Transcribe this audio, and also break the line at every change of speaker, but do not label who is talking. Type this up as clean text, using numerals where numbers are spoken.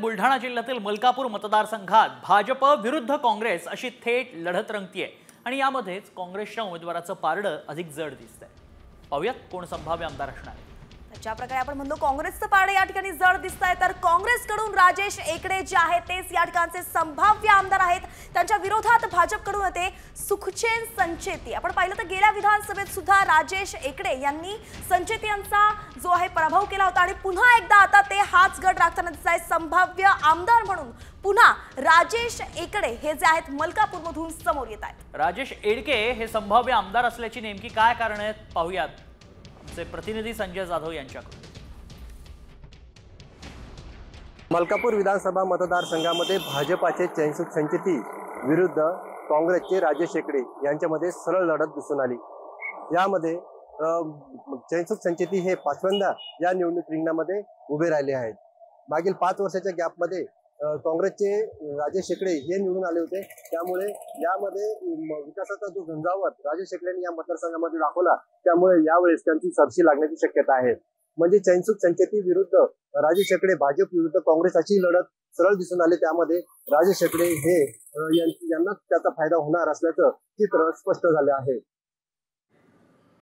बुलढाणा जिल्ह्यातील मलकापूर मतदारसंघात भाजप विरुद्ध काँग्रेस अशी थेट लढत रंगतीये आणि यामध्येच काँग्रेसच्या उमेदवाराचं पारडं अधिक जड दिसतंय। पाहूयात कोण संभाव्य आमदार असणार आहे।
ज्या प्रकारे आपण म्हणतो काँग्रेसचं पारडं या ठिकाणी जड दिसतंय, तर काँग्रेसकडून राजेश एकडे जे आहेत तेच या ठिकाणचे संभाव्य आमदार आहेत। त्यांच्या विरोधात भाजपकडून होते सुखचैन संचेती। आपण पाहिलं तर गेल्या विधानसभेत सुद्धा राजेश एकडे यांनी संचेती यांचा जो आहे पराभव केला होता आणि पुन्हा एकदा आता ते हाच गट राखताना दिसत आहेत। संभाव्य आमदार म्हणून पुन्हा राजेश एकडे हे जे आहेत मलकापूरमधून समोर येत आहेत।
राजेश एडके हे संभाव्य आमदार असल्याची नेमकी काय कारण आहेत पाहूयात आमचे प्रतिनिधी संजय जाधव यांच्याकडून।
मलकापूर विधानसभा मतदारसंघामध्ये भाजपाचे चैनसुख संचेती विरुद्ध काँग्रेसचे राजेश एकडे यांच्यामध्ये सरळ लढत दिसून आली। यामध्ये चैनसुख संचेती हे पाचव्यांदा या निवडणूक रिंगणामध्ये उभे राहिले आहेत। मागील 5 वर्षाच्या गॅपमध्ये काँग्रेसचे राजेश एकडे हे निवडून आले होते, त्यामुळे यामध्ये विकासाचा जो झंझावात राजेश एकडेंनी या मतदारसंघामध्ये दाखवला, त्यामुळे यावेळेस त्यांची सरशी लागण्याची शक्यता आहे। म्हणजे चैनसुख संचेती विरुद्ध राजेश एकडे, भाजप विरुद्ध काँग्रेस अशी लढत सरळ दिसून आली। त्यामध्ये राजेश एकडे हे यांना त्याचा फायदा होणार असल्याचं चित्र स्पष्ट झाले आहे।